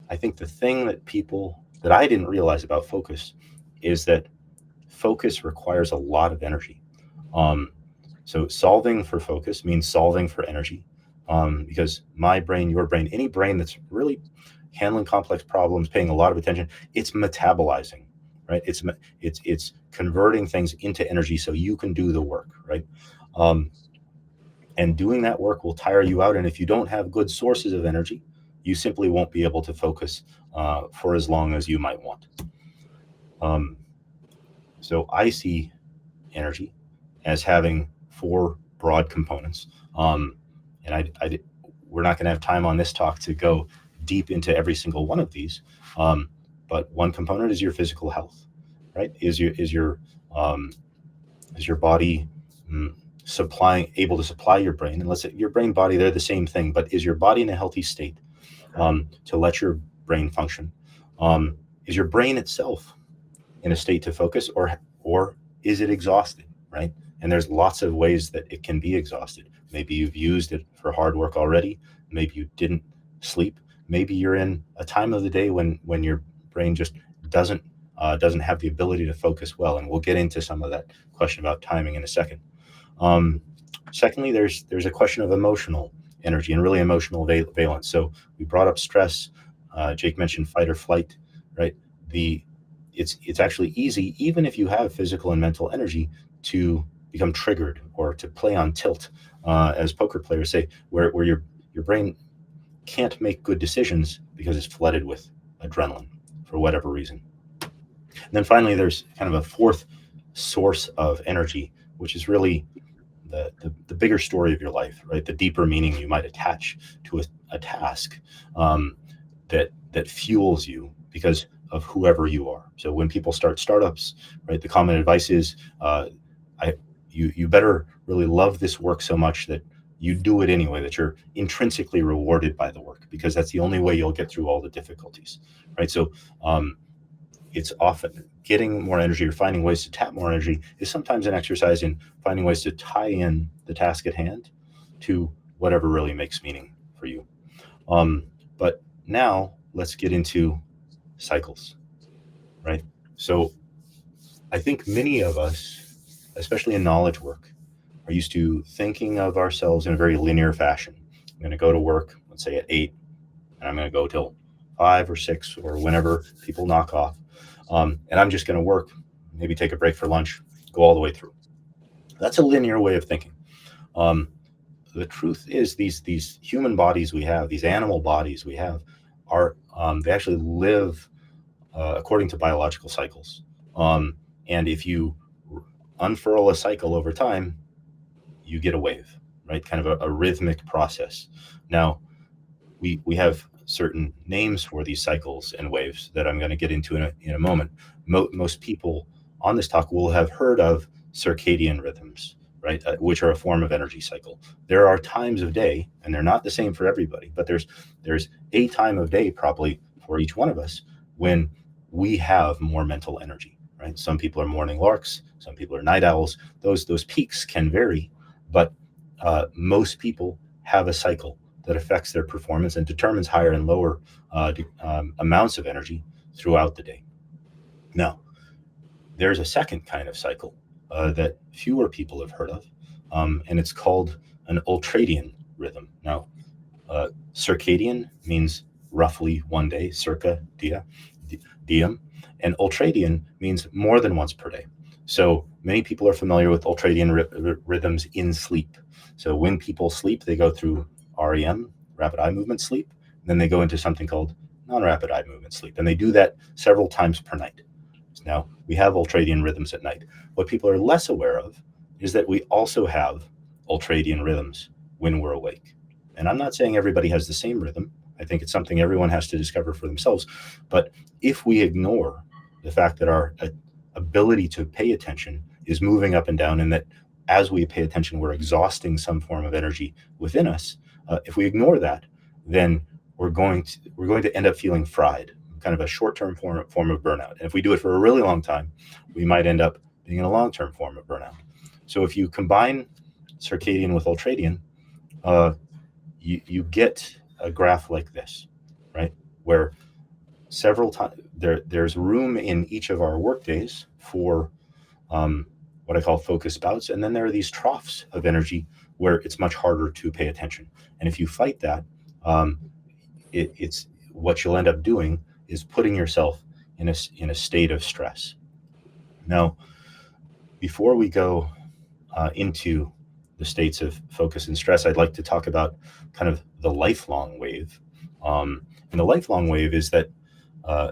I think the thing that I didn't realize about focus is that focus requires a lot of energy. Um, so solving for focus means solving for energy, because my brain, your brain, any brain that's really handling complex problems, paying a lot of attention, it's metabolizing, right? It's converting things into energy so you can do the work, right? Um, and doing that work will tire you out. And if you don't have good sources of energy, you simply won't be able to focus for as long as you might want. Um, so I see energy as having four broad components. Um, and we're not going to have time on this talk to go deep into every single one of these. Um, but one component is your physical health, right? Um, is your body mm, supplying able to supply your brain? And let's say your brain body, they're the same thing, but is your body in a healthy state to let your brain function? Um, is your brain itself in a state to focus, or is it exhausted, right? And there's lots of ways that it can be exhausted. Maybe you've used it for hard work already. Maybe you didn't sleep. Maybe you're in a time of the day when your brain just doesn't doesn't have the ability to focus well. And we'll get into some of that question about timing in a second. um, Secondly, there's a question of emotional energy and really emotional valence. So we brought up stress. Jake mentioned fight or flight, right? The it's actually easy, even if you have physical and mental energy, to become triggered or to play on tilt, as poker players say, where your brain can't make good decisions because it's flooded with adrenaline for whatever reason. And then finally, there's kind of a fourth source of energy, which is really the bigger story of your life, right? The deeper meaning you might attach to a task, that fuels you because of whoever you are. So when people start startups, right, the common advice is, I you better really love this work so much that you do it anyway, that you're intrinsically rewarded by the work, because that's the only way you'll get through all the difficulties, right? So um, it's often getting more energy or finding ways to tap more energy is sometimes an exercise in finding ways to tie in the task at hand to whatever really makes meaning for you. Um, but now let's get into cycles, right? So I think many of us, especially in knowledge work, are used to thinking of ourselves in a very linear fashion. I'm going to go to work, let's say at 8, and I'm going to go till 5 or 6 or whenever people knock off. And I'm just going to work, maybe take a break for lunch, go all the way through. That's a linear way of thinking. Um, the truth is, these human bodies we have, these animal bodies we have, are they actually live according to biological cycles. Um, and if you unfurl a cycle over time, you get a wave, right? Kind of a rhythmic process. Now, we have certain names for these cycles and waves that I'm going to get into in a moment. Most people on this talk will have heard of circadian rhythms, right? Which are a form of energy cycle. There are times of day, and they're not the same for everybody, but there's a time of day probably for each one of us when we have more mental energy, right? Some people are morning larks, some people are night owls. Those peaks can vary, but most people have a cycle that affects their performance and determines higher and lower amounts of energy throughout the day. Now, there's a second kind of cycle that fewer people have heard of, and it's called an ultradian rhythm. Now, circadian means roughly one day, circa diem, and ultradian means more than once per day. So many people are familiar with ultradian rhythms in sleep. So when people sleep, they go through REM, rapid eye movement sleep, and then they go into something called non-rapid eye movement sleep, and they do that several times per night. Now, we have ultradian rhythms at night. What people are less aware of is that we also have ultradian rhythms when we're awake. And I'm not saying everybody has the same rhythm. I think it's something everyone has to discover for themselves. But if we ignore the fact that our ability to pay attention is moving up and down, and that as we pay attention, we're exhausting some form of energy within us, if we ignore that, then we're going to end up feeling fried, kind of a short-term form of burnout. And if we do it for a really long time, we might end up being in a long-term form of burnout. So if you combine circadian with ultradian, you get a graph like this, right? Where several times. There's room in each of our work days for what I call focus bouts, and then there are these troughs of energy where it's much harder to pay attention. And if you fight that, um, it's what you'll end up doing is putting yourself in a state of stress. Now, before we go into the states of focus and stress, I'd like to talk about kind of the lifelong wave. And the lifelong wave is that uh,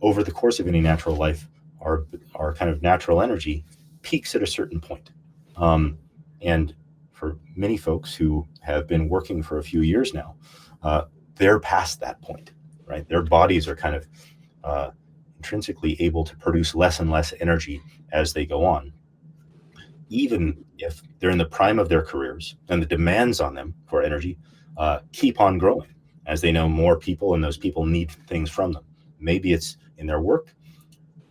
over the course of any natural life, our kind of natural energy peaks at a certain point. Um, and for many folks who have been working for a few years now, uh, they're past that point, right? Their bodies are kind of uh, intrinsically able to produce less and less energy as they go on, even if they're in the prime of their careers and the demands on them for energy keep on growing as they know more people and those people need things from them. Maybe it's in their work,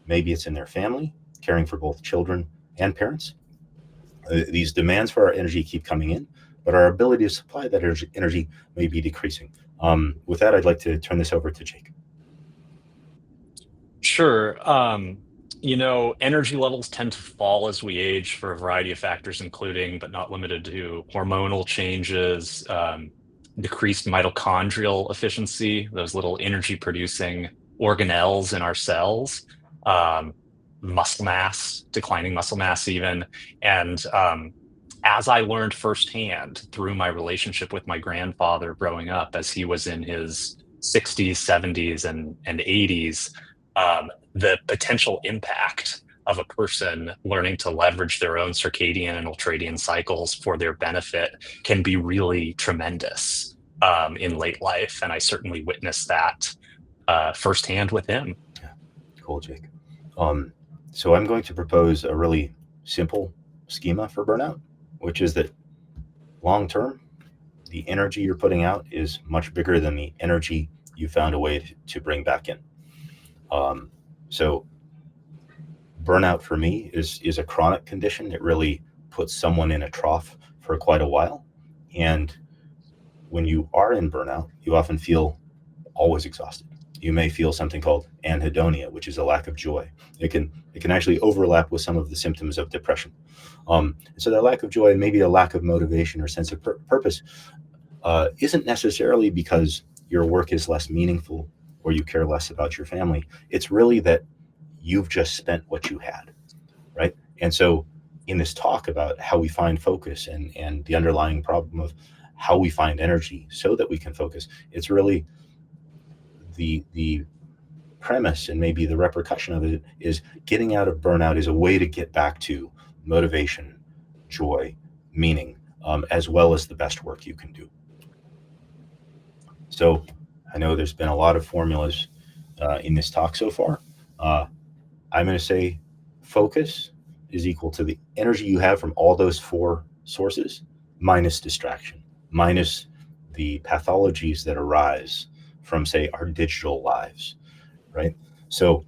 maybe it's in their family, caring for both children and parents. These demands for our energy keep coming in, but our ability to supply that energy may be decreasing. With that, I'd like to turn this over to Jake. Sure. Energy levels tend to fall as we age for a variety of factors, including but not limited to hormonal changes, decreased mitochondrial efficiency, those little energy producing organelles in our cells, um, muscle mass, declining muscle mass, even. And as I learned firsthand through my relationship with my grandfather growing up, as he was in his 60s, 70s, and 80s, the potential impact of a person learning to leverage their own circadian and ultradian cycles for their benefit can be really tremendous in late life. And I certainly witnessed that firsthand with him. Yeah, cool, Jake. Um, so I'm going to propose a really simple schema for burnout, which is that long term, the energy you're putting out is much bigger than the energy you found a way to bring back in. Um, so burnout for me is a chronic condition. It really puts someone in a trough for quite a while. And when you are in burnout, you often feel always exhausted. You may feel something called anhedonia, which is a lack of joy. It can actually overlap with some of the symptoms of depression. So that lack of joy and maybe a lack of motivation or sense of purpose isn't necessarily because your work is less meaningful or you care less about your family. It's really that you've just spent what you had, right? And so, in this talk about how we find focus and the underlying problem of how we find energy so that we can focus, it's really the premise and maybe the repercussion of it is getting out of burnout is a way to get back to motivation, joy, meaning, as well as the best work you can do. So I know there's been a lot of formulas in this talk so far. Uh, I'm going to say focus is equal to the energy you have from all those four sources minus distraction, minus the pathologies that arise from, say, our digital lives, right? So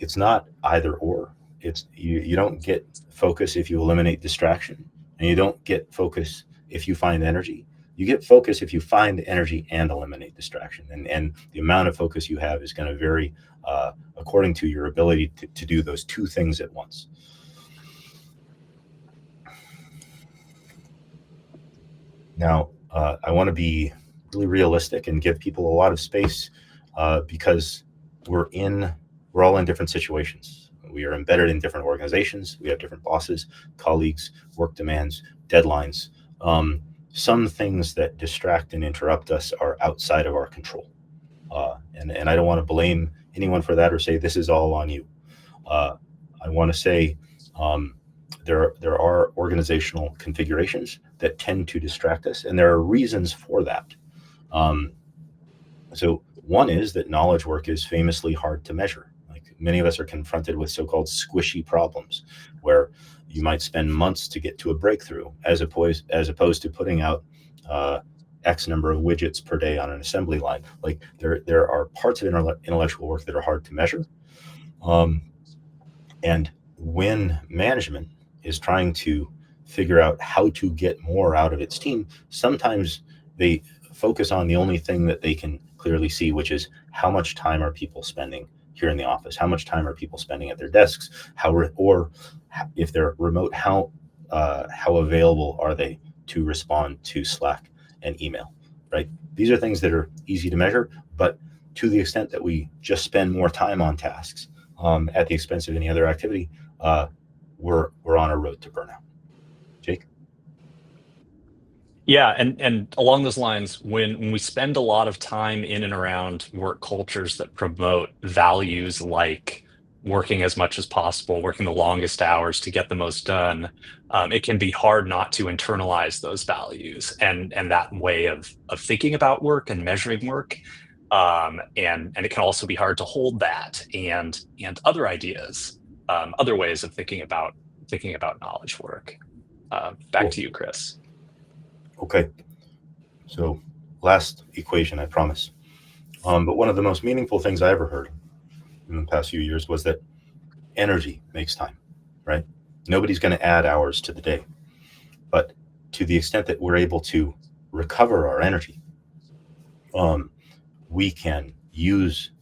it's not either or. It's you don't get focus if you eliminate distraction, and you don't get focus if you find energy. You get focus if you find energy and eliminate distraction. And the amount of focus you have is going to vary according to your ability to do those two things at once. Now, I want to be really realistic and give people a lot of space because we're all in different situations. We are embedded in different organizations. We have different bosses, colleagues, work demands, deadlines. Some things that distract and interrupt us are outside of our control. And I don't want to blame anyone for that or say this is all on you. Uh, I want to say um, there are organizational configurations that tend to distract us, and there are reasons for that. Um, so one is that knowledge work is famously hard to measure. Like many of us are confronted with so-called squishy problems, where you might spend months to get to a breakthrough, as opposed to putting out uh, X number of widgets per day on an assembly line. Like there are parts of intellectual work that are hard to measure. Um, and when management is trying to figure out how to get more out of its team, sometimes they focus on the only thing that they can clearly see, which is how much time are people spending here in the office? How much time are people spending at their desks? Or if they're remote, how available are they to respond to Slack and email, right? These are things that are easy to measure, but to the extent that we just spend more time on tasks at the expense of any other activity, we're on a road to burnout. Jake? Yeah, and along those lines, when we spend a lot of time in and around work cultures that promote values like working as much as possible, working the longest hours to get the most done, it can be hard not to internalize those values and that way of thinking about work and measuring work. And it can also be hard to hold that and other ideas, other ways of thinking about knowledge work. Back Cool. to you, Chris. Okay. So last equation, I promise. But one of the most meaningful things I ever heard in the past few years was that energy makes time, right? Nobody's going to add hours to the day. But to the extent that we're able to recover our energy, we can use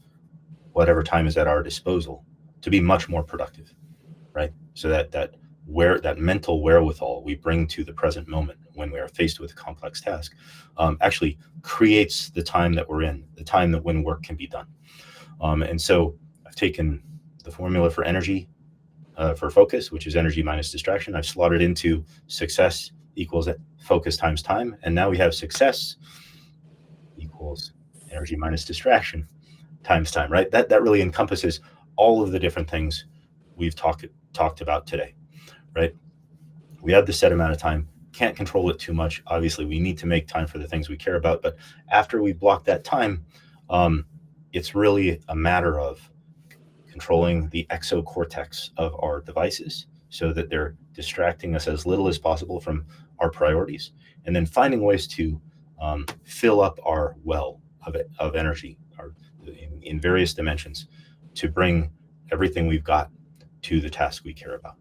whatever time is at our disposal to be much more productive, right? So that mental wherewithal we bring to the present moment when we are faced with a complex task actually creates the time that we're in, the time that when work can be done. And so I've taken the formula for energy for focus, which is energy minus distraction. I've slotted into success equals focus times time. And now we have success equals energy minus distraction times time, right? That really encompasses all of the different things we've talked about today, right? We have the set amount of time, can't control it too much. Obviously, we need to make time for the things we care about. But after we block that time, it's really a matter of controlling the exocortex of our devices so that they're distracting us as little as possible from our priorities, and then finding ways to fill up our well of energy in various dimensions to bring everything we've got to the task we care about.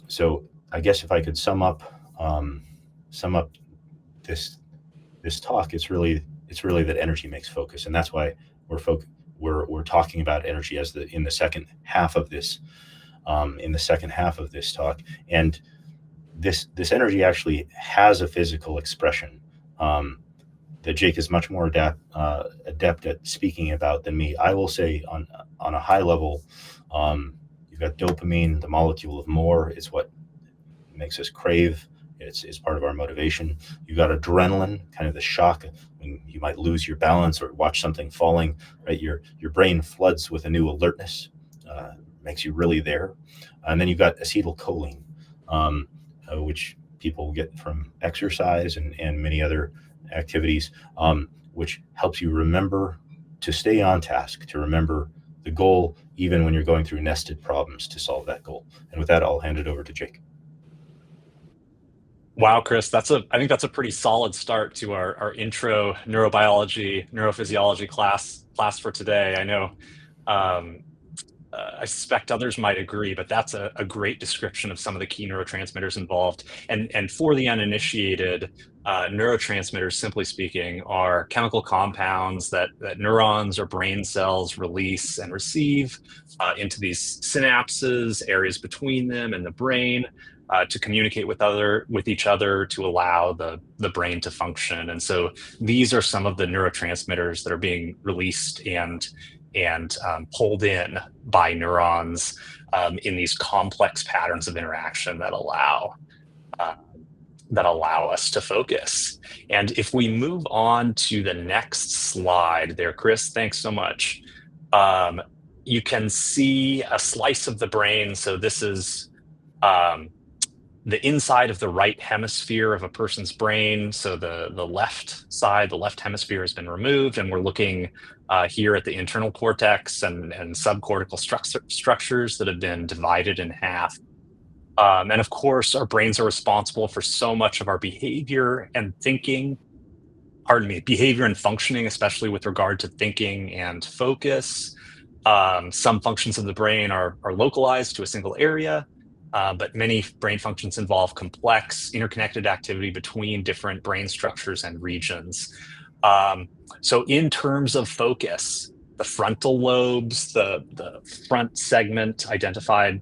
So I guess if I could sum up this talk, it's really that energy makes focus, and that's why we're talking about energy as in the second half of this talk. And this energy actually has a physical expression that Jake is much more adept at speaking about than me. I will say on a high level, you've got dopamine, the molecule of more. It's what makes us crave. It's part of our motivation. You've got adrenaline, kind of the shock when you might lose your balance or watch something falling, right? Your brain floods with a new alertness, makes you really there. And then you've got acetylcholine, which people get from exercise and many other activities, which helps you remember to stay on task, to remember the goal, even when you're going through nested problems to solve that goal. And with that, I'll hand it over to Jake. Wow, Chris, I think that's a pretty solid start to our intro neurobiology, neurophysiology class for today. I know, I suspect others might agree, but that's a great description of some of the key neurotransmitters involved. And for the uninitiated, neurotransmitters, simply speaking, are chemical compounds that neurons or brain cells release and receive into these synapses, areas between them and the brain, to communicate with each other to allow the brain to function. And so these are some of the neurotransmitters that are being released and pulled in by neurons in these complex patterns of interaction that allow us to focus. And if we move on to the next slide there, Chris, thanks so much. You can see a slice of the brain. So this is the inside of the right hemisphere of a person's brain. So the left side, the left hemisphere has been removed, and we're looking here at the internal cortex and subcortical structures that have been divided in half. And of course, our brains are responsible for so much of our behavior and behavior and functioning, especially with regard to thinking and focus. Some functions of the brain are localized to a single area. But many brain functions involve complex interconnected activity between different brain structures and regions. So in terms of focus, the frontal lobes, the front segment identified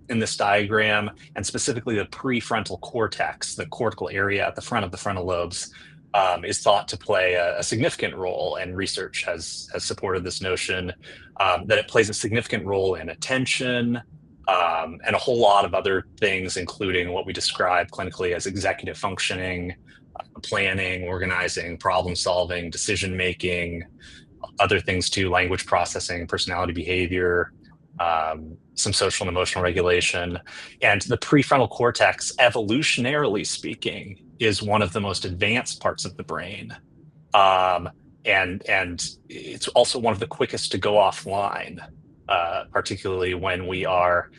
in this diagram, and specifically the prefrontal cortex, the cortical area at the front of the frontal lobes, is thought to play a significant role, and research has supported this notion that it plays a significant role in attention, and a whole lot of other things, including what we describe clinically as executive functioning, planning, organizing, problem solving, decision making, other things too, language processing, personality behavior, some social and emotional regulation. And the prefrontal cortex, evolutionarily speaking, is one of the most advanced parts of the brain. And it's also one of the quickest to go offline, particularly when we are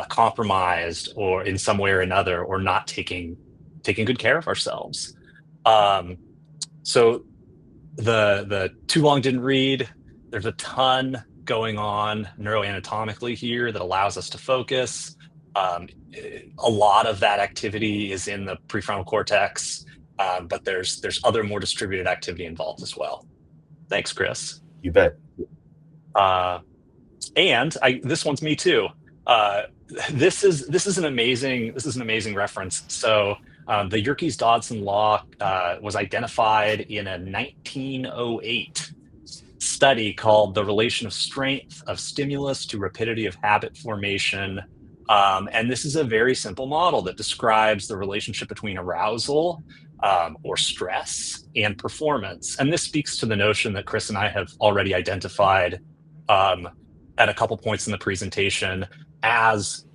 compromised or in some way or another, or not taking good care of ourselves. So the too long didn't read. There's a ton going on neuroanatomically here that allows us to focus. A lot of that activity is in the prefrontal cortex, but there's other more distributed activity involved as well. Thanks, Chris. You bet. And this one's me too. This is an amazing reference. So the Yerkes-Dodson law was identified in a 1908 study called The Relation of Strength of Stimulus to Rapidity of Habit Formation. And this is a very simple model that describes the relationship between arousal or stress and performance. And this speaks to the notion that Chris and I have already identified at a couple points in the presentation as,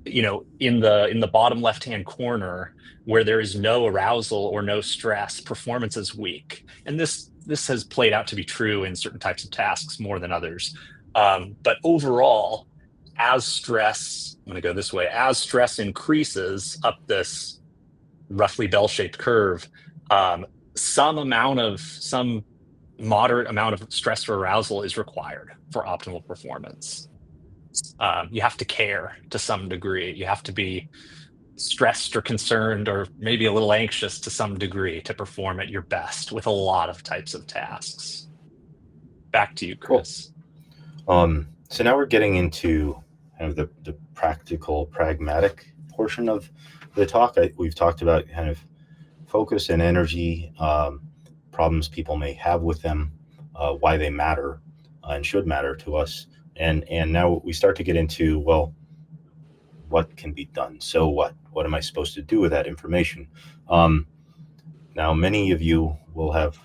in the bottom left-hand corner, where there is no arousal or no stress, performance is weak. And this has played out to be true in certain types of tasks more than others. But overall, as stress, I'm going to go this way, as stress increases up this roughly bell-shaped curve, some moderate amount of stress or arousal is required for optimal performance. You have to care to some degree. You have to be stressed or concerned or maybe a little anxious to some degree to perform at your best with a lot of types of tasks. Back to you, Chris. Cool. So now we're getting into kind of the practical, pragmatic portion of the talk. We've talked about kind of focus and energy, problems people may have with them, why they matter and should matter to us. And now we start to get into, well, what can be done? So what? What am I supposed to do with that information? Now, many of you will have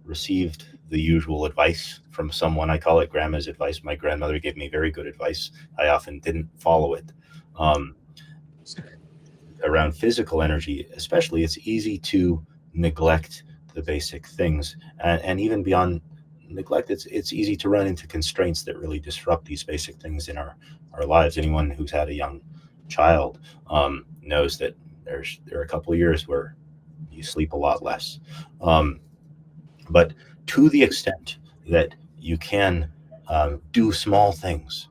received the usual advice from someone. I call it grandma's advice. My grandmother gave me very good advice. I often didn't follow it. Around physical energy, especially, it's easy to neglect the basic things. And even beyond neglect, it's easy to run into constraints that really disrupt these basic things in our lives. Anyone who's had a young child knows that there are a couple of years where you sleep a lot less. But to the extent that you can do small things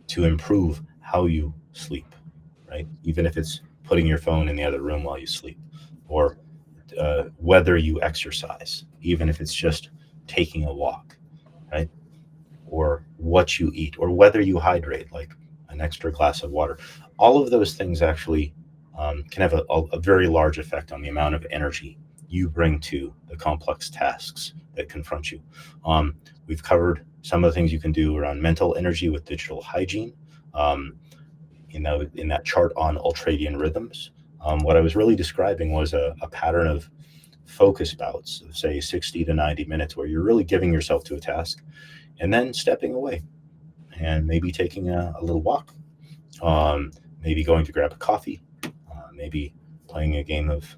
to improve how you sleep, right? Even if it's putting your phone in the other room while you sleep, or whether you exercise, even if it's just taking a walk, right? Or what you eat, or whether you hydrate, like an extra glass of water. All of those things actually can have a very large effect on the amount of energy you bring to the complex tasks that confront you. We've covered some of the things you can do around mental energy with digital hygiene. In that chart on ultradian rhythms, what I was really describing was a pattern of focus bouts of, say, 60 to 90 minutes, where you're really giving yourself to a task and then stepping away and maybe taking a little walk, maybe going to grab a coffee, maybe playing a game of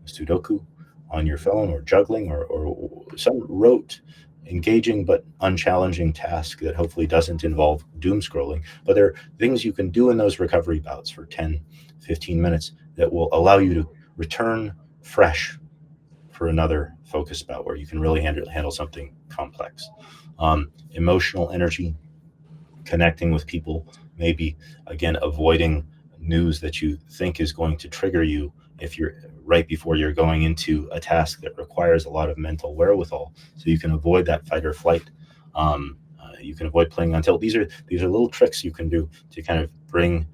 Sudoku on your phone, or juggling, or some rote, engaging but unchallenging task that hopefully doesn't involve doom scrolling. But there are things you can do in those recovery bouts for 10, 15 minutes that will allow you to return fresh for another focus bout where you can really handle something complex. Emotional energy, connecting with people, maybe again avoiding news that you think is going to trigger you if you're right before you're going into a task that requires a lot of mental wherewithal, so you can avoid that fight or flight. You can avoid playing on tilt. These are little tricks you can do to kind of bring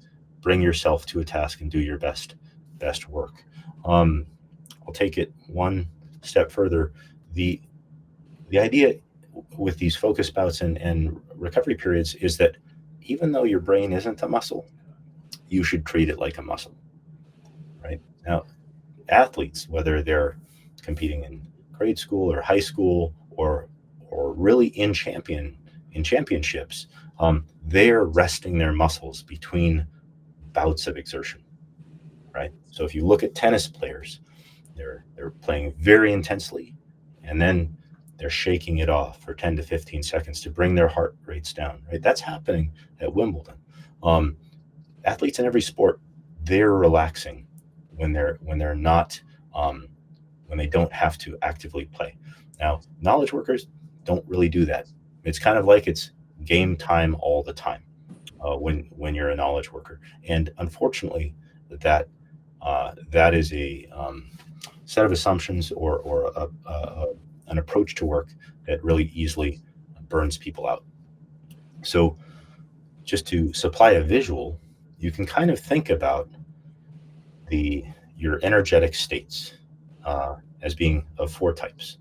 yourself to a task and do your best work. I'll take it one step further. The idea with these focus bouts and recovery periods is that even though your brain isn't a muscle, you should treat it like a muscle, right? Now, athletes, whether they're competing in grade school or high school or really in championships, they're resting their muscles between bouts of exertion, right? So if you look at tennis players, they're playing very intensely, and then they're shaking it off for 10 to 15 seconds to bring their heart rates down, right? That's happening at Wimbledon. Athletes in every sport, they're relaxing when they're not when they don't have to actively play. Now, knowledge workers don't really do that. It's kind of like it's game time all the time when you're a knowledge worker, and unfortunately, that that is a set of assumptions or an approach to work that really easily burns people out. So, just to supply a visual, you can kind of think about your energetic states as being of four types.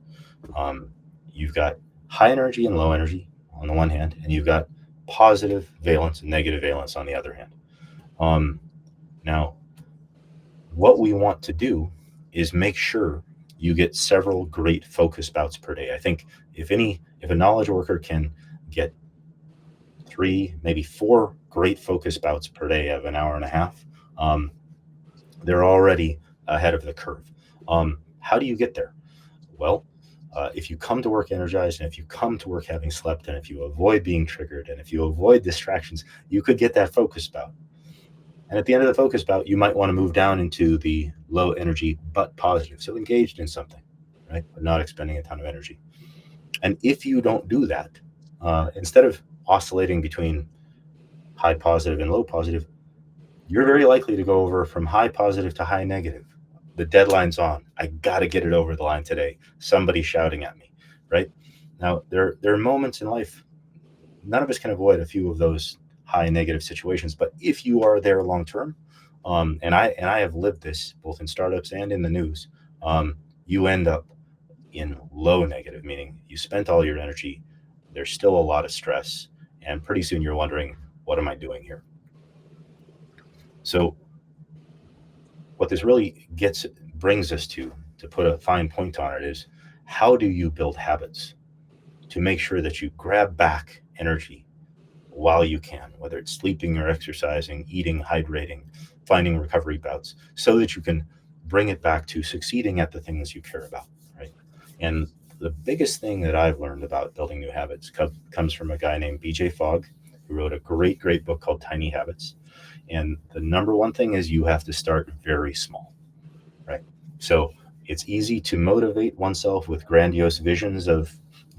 You've got high energy and low energy on the one hand, and you've got positive valence and negative valence on the other hand. Now, what we want to do is make sure you get several great focus bouts per day. I think if a knowledge worker can get 3, maybe 4 great focus bouts per day of an hour and a half, they're already ahead of the curve. How do you get there? Well, if you come to work energized, and if you come to work having slept, and if you avoid being triggered, and if you avoid distractions, you could get that focus bout. And at the end of the focus bout, you might want to move down into the low energy but positive, so engaged in something, right, but not expending a ton of energy. And if you don't do that, instead of oscillating between high positive and low positive, you're very likely to go over from high positive to high negative. The deadline's on. I got to get it over the line today. Somebody's shouting at me, right? Now, there are moments in life, none of us can avoid a few of those high negative situations, but if you are there long term, and I have lived this both in startups and in the news, you end up in low negative, meaning you spent all your energy. There's still a lot of stress, and pretty soon you're wondering, what am I doing here? So what this really brings us to put a fine point on it, is how do you build habits to make sure that you grab back energy while you can, whether it's sleeping or exercising, eating, hydrating, finding recovery bouts, so that you can bring it back to succeeding at the things you care about, right? And the biggest thing that I've learned about building new habits comes from a guy named BJ Fogg, who wrote a great book called Tiny Habits. And the number one thing is you have to start very small, right? So it's easy to motivate oneself with grandiose visions of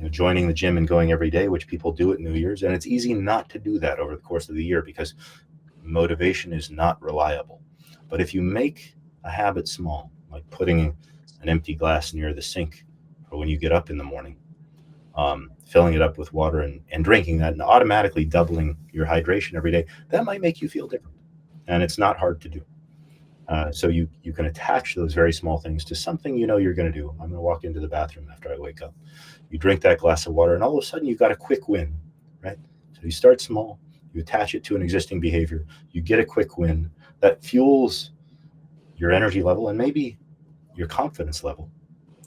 joining the gym and going every day, which people do at New Year's. And it's easy not to do that over the course of the year because motivation is not reliable. But if you make a habit small, like putting an empty glass near the sink for when you get up in the morning, filling it up with water and drinking that, and automatically doubling your hydration every day, that might make you feel different. And it's not hard to do. So you can attach those very small things to something you're going to do. I'm going to walk into the bathroom after I wake up. You drink that glass of water, and all of a sudden you've got a quick win, right? So you start small, you attach it to an existing behavior, you get a quick win that fuels your energy level and maybe your confidence level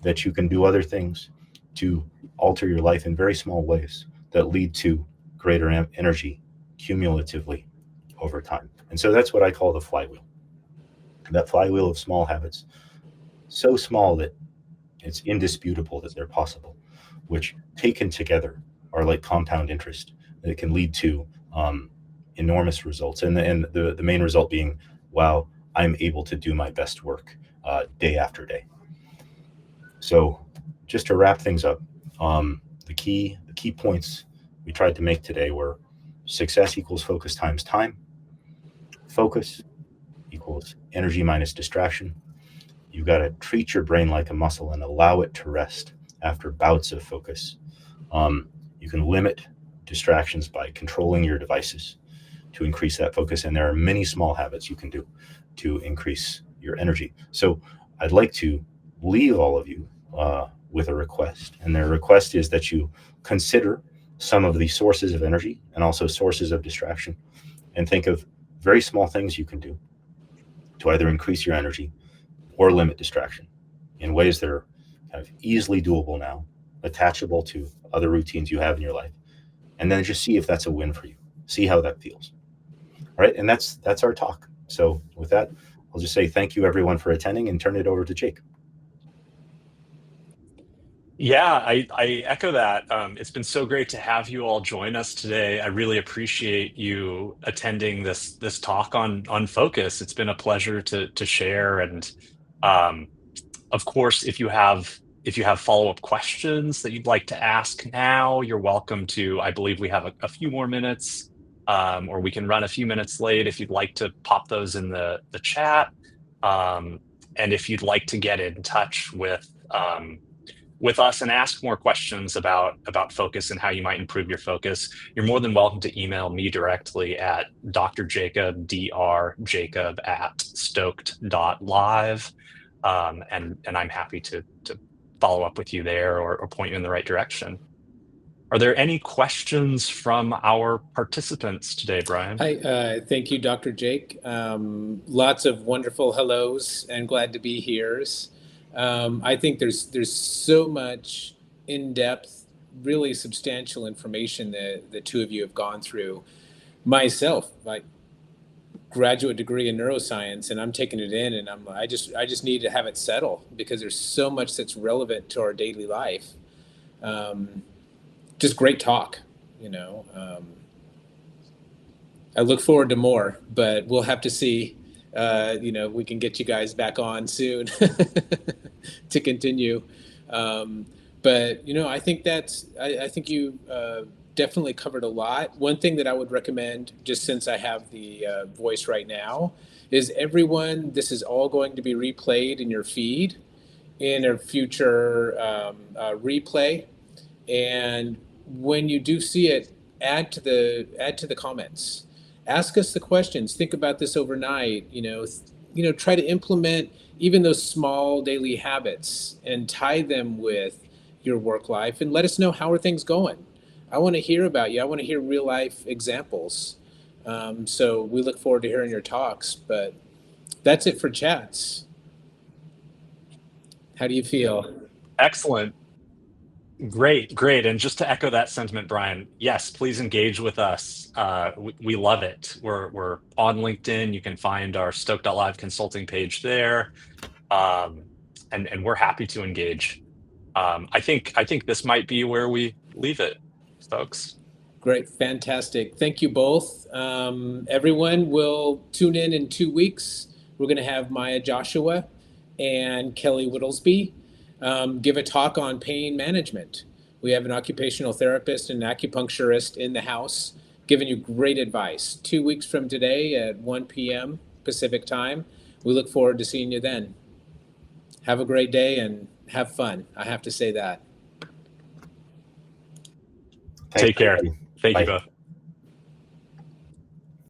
that you can do other things to alter your life in very small ways that lead to greater energy cumulatively over time. And so that's what I call the flywheel. That flywheel of small habits, so small that it's indisputable that they're possible, which taken together are like compound interest, that it can lead to enormous results. And the main result being, wow, I'm able to do my best work day after day. So just to wrap things up, the key points we tried to make today were: success equals focus times time, focus equals energy minus distraction, You've got to treat your brain like a muscle and allow it to rest after bouts of focus. You can limit distractions by controlling your devices to increase that focus. And there are many small habits you can do to increase your energy. So I'd like to leave all of you with a request. And their request is that you consider some of the sources of energy and also sources of distraction, and think of very small things you can do to either increase your energy or limit distraction in ways that are kind of easily doable now, attachable to other routines you have in your life, and then just see if that's a win for you. See how that feels. All right, and that's our talk. So with that, I'll just say thank you everyone for attending and turn it over to Jake. Yeah, I echo that. It's been so great to have you all join us today. I really appreciate you attending this talk on focus. It's been a pleasure to share. And of course, if you have follow-up questions that you'd like to ask now, you're welcome to. I believe we have a few more minutes, or we can run a few minutes late if you'd like to pop those in the chat. And if you'd like to get in touch with us and ask more questions about focus and how you might improve your focus, you're more than welcome to email me directly at drjacob@stoked.live. And I'm happy to follow up with you there or point you in the right direction. Are there any questions from our participants today, Brian? Thank you, Dr. Jake. Lots of wonderful hellos and glad to be here. I think there's so much in-depth, really substantial information that the two of you have gone through. Myself, like graduate degree in neuroscience, and I'm taking it in, and I just need to have it settle because there's so much that's relevant to our daily life. Just great talk, you know. I look forward to more, but we'll have to see. We can get you guys back on soon to continue. But I think I think you definitely covered a lot. One thing that I would recommend, just since I have the voice right now, is everyone, this is all going to be replayed in your feed in a future replay. And when you do see it, add to the comments. Ask us the questions. Think about this overnight. Try to implement even those small daily habits and tie them with your work life, and let us know how are things going. I want to hear about you. I want to hear real life examples. So we look forward to hearing your talks. But that's it for chats. How do you feel? Excellent. Great. And just to echo that sentiment, Brian, yes, please engage with us. We love it. We're on LinkedIn. You can find our stoked.live consulting page there. And we're happy to engage. I think this might be where we leave it, folks. Great. Fantastic. Thank you both. Everyone will tune in 2 weeks. We're going to have Maya Joshua and Kelly Whittlesby give a talk on pain management. We have an occupational therapist and an acupuncturist in the house giving you great advice. 2 weeks from today at 1 p.m. Pacific time. We look forward to seeing you then. Have a great day and have fun. I have to say that. Take care. Thank you both.